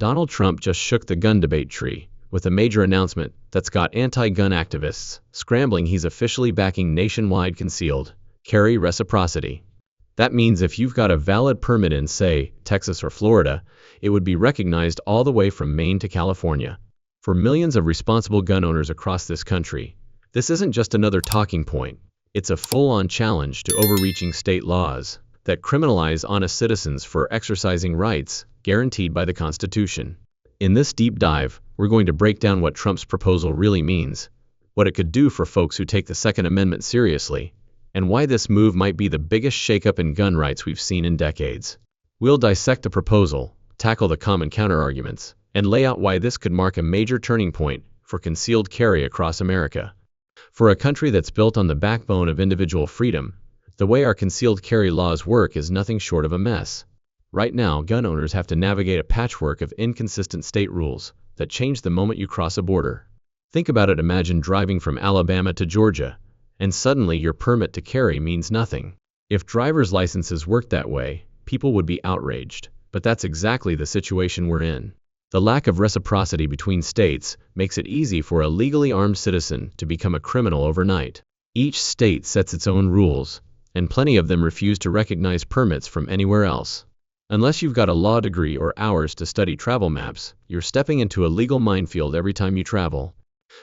Donald Trump just shook the gun debate tree with a major announcement that's got anti-gun activists scrambling. He's officially backing nationwide concealed carry reciprocity. That means if you've got a valid permit in, say, Texas or Florida, it would be recognized all the way from Maine to California. For millions of responsible gun owners across this country, this isn't just another talking point. It's a full-on challenge to overreaching state laws that criminalize honest citizens for exercising rights guaranteed by the Constitution. In this deep dive, we're going to break down what Trump's proposal really means, what it could do for folks who take the Second Amendment seriously, and why this move might be the biggest shakeup in gun rights we've seen in decades. We'll dissect the proposal, tackle the common counterarguments, and lay out why this could mark a major turning point for concealed carry across America. For a country that's built on the backbone of individual freedom, the way our concealed carry laws work is nothing short of a mess. Right now, gun owners have to navigate a patchwork of inconsistent state rules that change the moment you cross a border. Think about it. Imagine driving from Alabama to Georgia, and suddenly your permit to carry means nothing. If driver's licenses worked that way, people would be outraged. But that's exactly the situation we're in. The lack of reciprocity between states makes it easy for a legally armed citizen to become a criminal overnight. Each state sets its own rules, and plenty of them refuse to recognize permits from anywhere else. Unless you've got a law degree or hours to study travel maps, you're stepping into a legal minefield every time you travel.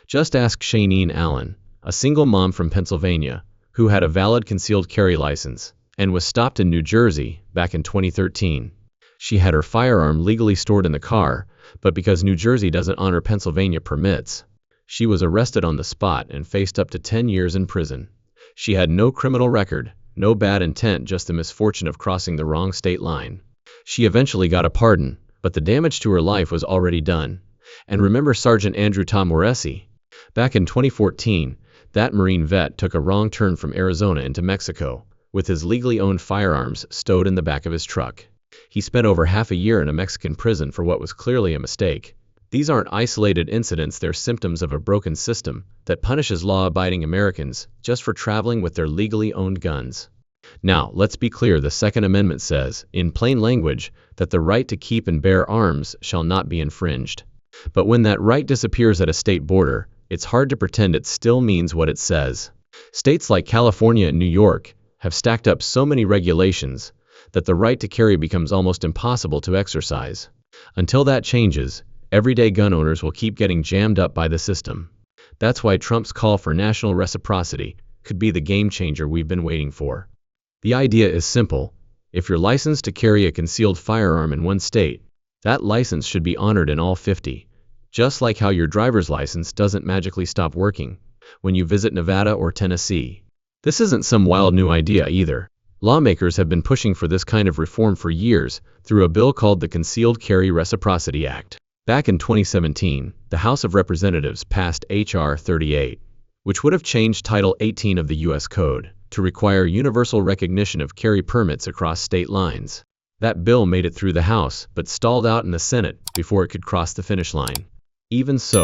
Just ask Shaineen Allen, a single mom from Pennsylvania, who had a valid concealed carry license and was stopped in New Jersey back in 2013. She had her firearm legally stored in the car, but because New Jersey doesn't honor Pennsylvania permits, she was arrested on the spot and faced up to 10 years in prison. She had no criminal record, no bad intent, just the misfortune of crossing the wrong state line. She eventually got a pardon, but the damage to her life was already done. And remember Sergeant Andrew Tom Moresi? Back in 2014, that Marine vet took a wrong turn from Arizona into Mexico, with his legally owned firearms stowed in the back of his truck. He spent over half a year in a Mexican prison for what was clearly a mistake. These aren't isolated incidents, they're symptoms of a broken system that punishes law-abiding Americans just for traveling with their legally owned guns. Now, let's be clear, the Second Amendment says, in plain language, that the right to keep and bear arms shall not be infringed. But when that right disappears at a state border, it's hard to pretend it still means what it says. States like California and New York have stacked up so many regulations that the right to carry becomes almost impossible to exercise. Until that changes, everyday gun owners will keep getting jammed up by the system. That's why Trump's call for national reciprocity could be the game changer we've been waiting for. The idea is simple. If you're licensed to carry a concealed firearm in one state, that license should be honored in all 50. Just like how your driver's license doesn't magically stop working when you visit Nevada or Tennessee. This isn't some wild new idea either. Lawmakers have been pushing for this kind of reform for years through a bill called the Concealed Carry Reciprocity Act. Back in 2017, the House of Representatives passed H.R. 38, which would have changed Title 18 of the U.S. Code to require universal recognition of carry permits across state lines. That bill made it through the House, but stalled out in the Senate before it could cross the finish line. Even so,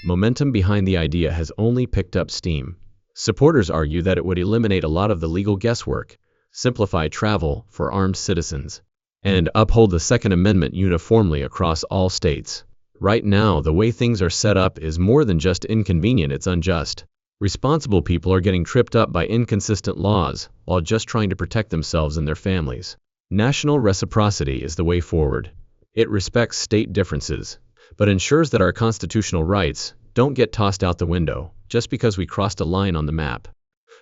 momentum behind the idea has only picked up steam. Supporters argue that it would eliminate a lot of the legal guesswork, simplify travel for armed citizens, and uphold the Second Amendment uniformly across all states. Right now, the way things are set up is more than just inconvenient, it's unjust. Responsible people are getting tripped up by inconsistent laws while just trying to protect themselves and their families. National reciprocity is the way forward. It respects state differences, but ensures that our constitutional rights don't get tossed out the window just because we crossed a line on the map.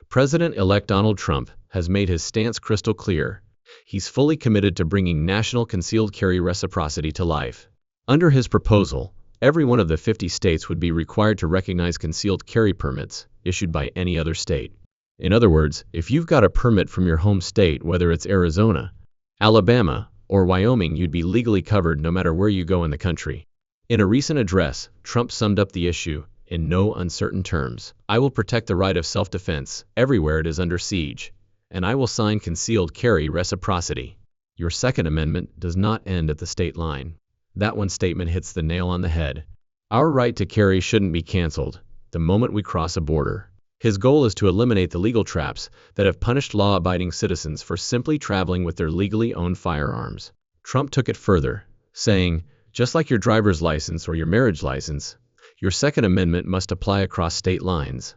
President-elect Donald Trump has made his stance crystal clear. He's fully committed to bringing national concealed carry reciprocity to life. Under his proposal, every one of the 50 states would be required to recognize concealed carry permits issued by any other state. In other words, if you've got a permit from your home state, whether it's Arizona, Alabama, or Wyoming, you'd be legally covered no matter where you go in the country. In a recent address, Trump summed up the issue in no uncertain terms. I will protect the right of self-defense everywhere it is under siege, and I will sign concealed carry reciprocity. Your Second Amendment does not end at the state line. That one statement hits the nail on the head. Our right to carry shouldn't be canceled the moment we cross a border. His goal is to eliminate the legal traps that have punished law-abiding citizens for simply traveling with their legally owned firearms. Trump took it further, saying, Just like your driver's license or your marriage license, your Second Amendment must apply across state lines.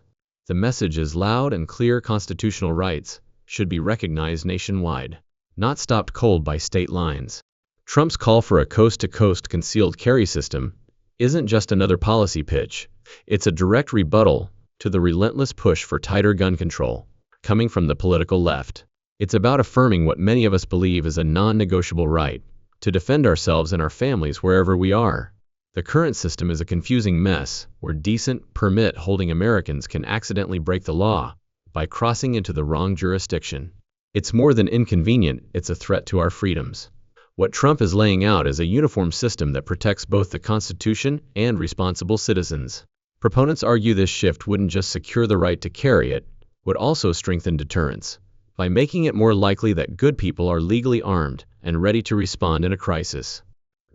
The message is loud and clear: constitutional rights should be recognized nationwide, not stopped cold by state lines. Trump's call for a coast-to-coast concealed carry system isn't just another policy pitch, it's a direct rebuttal to the relentless push for tighter gun control coming from the political left. It's about affirming what many of us believe is a non-negotiable right: to defend ourselves and our families wherever we are. The current system is a confusing mess where decent, permit-holding Americans can accidentally break the law by crossing into the wrong jurisdiction. It's more than inconvenient, it's a threat to our freedoms. What Trump is laying out is a uniform system that protects both the Constitution and responsible citizens. Proponents argue this shift wouldn't just secure the right to carry, it would also strengthen deterrence by making it more likely that good people are legally armed and ready to respond in a crisis.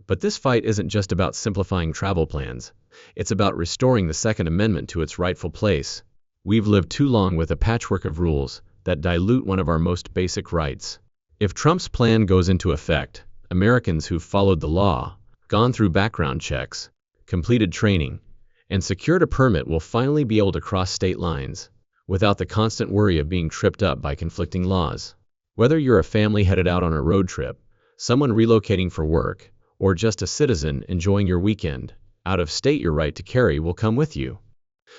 But this fight isn't just about simplifying travel plans, it's about restoring the Second Amendment to its rightful place. We've lived too long with a patchwork of rules that dilute one of our most basic rights. If Trump's plan goes into effect, Americans who've followed the law, gone through background checks, completed training, and secured a permit will finally be able to cross state lines without the constant worry of being tripped up by conflicting laws. Whether you're a family headed out on a road trip, someone relocating for work, or just a citizen enjoying your weekend, out of state, your right to carry will come with you.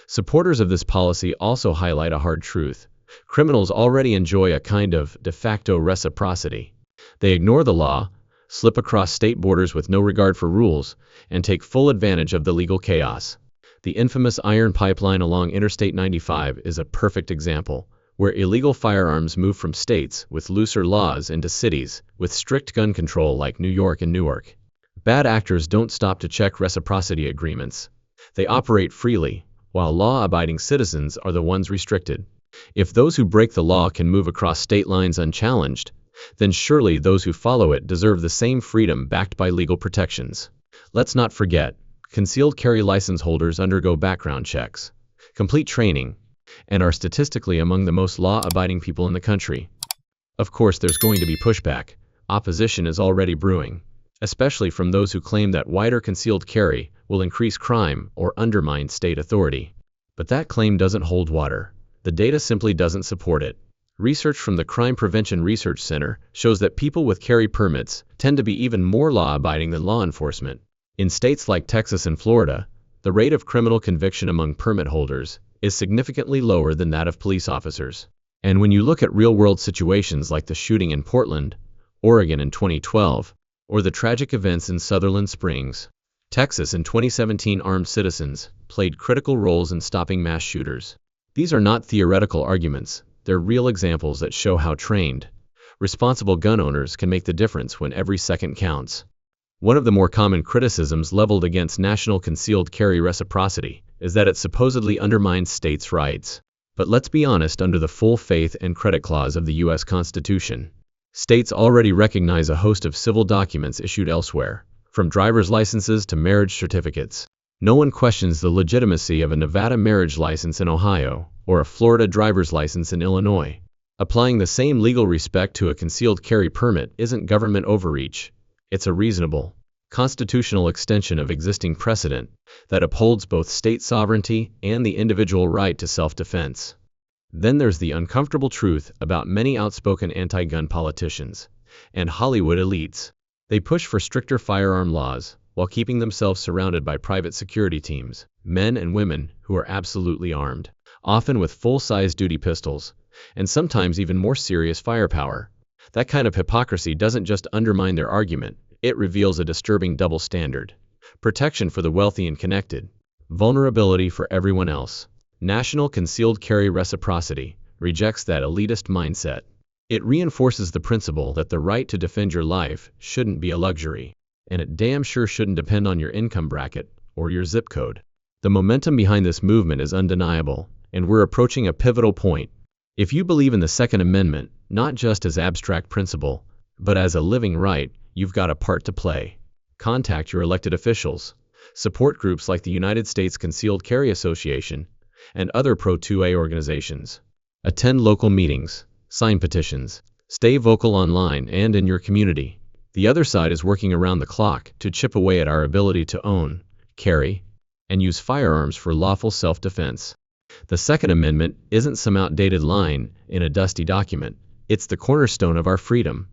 Supporters of this policy also highlight a hard truth: criminals already enjoy a kind of de facto reciprocity. They ignore the law, slip across state borders with no regard for rules, and take full advantage of the legal chaos. The infamous iron pipeline along Interstate 95 is a perfect example, where illegal firearms move from states with looser laws into cities with strict gun control like New York and Newark. Bad actors don't stop to check reciprocity agreements. They operate freely, while law-abiding citizens are the ones restricted. If those who break the law can move across state lines unchallenged, then surely those who follow it deserve the same freedom backed by legal protections. Let's not forget, concealed carry license holders undergo background checks, complete training, and are statistically among the most law-abiding people in the country. Of course, there's going to be pushback. Opposition is already brewing, especially from those who claim that wider concealed carry will increase crime or undermine state authority. But that claim doesn't hold water. The data simply doesn't support it. Research from the Crime Prevention Research Center shows that people with carry permits tend to be even more law-abiding than law enforcement. In states like Texas and Florida, the rate of criminal conviction among permit holders is significantly lower than that of police officers. And when you look at real-world situations like the shooting in Portland, Oregon in 2012, or the tragic events in Sutherland Springs, Texas in 2017, armed citizens played critical roles in stopping mass shooters. These are not theoretical arguments, they're real examples that show how trained, responsible gun owners can make the difference when every second counts. One of the more common criticisms leveled against national concealed carry reciprocity is that it supposedly undermines states' rights. But let's be honest, under the full faith and credit clause of the U.S. Constitution, states already recognize a host of civil documents issued elsewhere, from driver's licenses to marriage certificates. No one questions the legitimacy of a Nevada marriage license in Ohio, or a Florida driver's license in Illinois. Applying the same legal respect to a concealed carry permit isn't government overreach. It's a reasonable, constitutional extension of existing precedent that upholds both state sovereignty and the individual right to self-defense. Then there's the uncomfortable truth about many outspoken anti-gun politicians and Hollywood elites. They push for stricter firearm laws while keeping themselves surrounded by private security teams, men and women who are absolutely armed, often with full-size duty pistols, and sometimes even more serious firepower. That kind of hypocrisy doesn't just undermine their argument, it reveals a disturbing double standard. Protection for the wealthy and connected, vulnerability for everyone else. National concealed carry reciprocity rejects that elitist mindset. It reinforces the principle that the right to defend your life shouldn't be a luxury, and it damn sure shouldn't depend on your income bracket or your zip code. The momentum behind this movement is undeniable, and we're approaching a pivotal point. If you believe in the Second Amendment, not just as abstract principle, but as a living right, you've got a part to play. Contact your elected officials, support groups like the United States Concealed Carry Association, and other pro-2A organizations. Attend local meetings, sign petitions, stay vocal online and in your community. The other side is working around the clock to chip away at our ability to own, carry, and use firearms for lawful self-defense. The Second Amendment isn't some outdated line in a dusty document. It's the cornerstone of our freedom.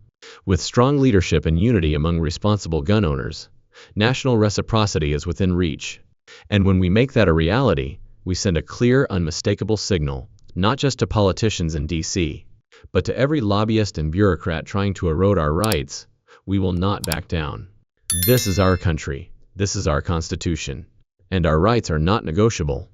With strong leadership and unity among responsible gun owners, national reciprocity is within reach. And when we make that a reality, we send a clear, unmistakable signal, not just to politicians in D.C., but to every lobbyist and bureaucrat trying to erode our rights. We will not back down. This is our country. This is our Constitution. And our rights are not negotiable.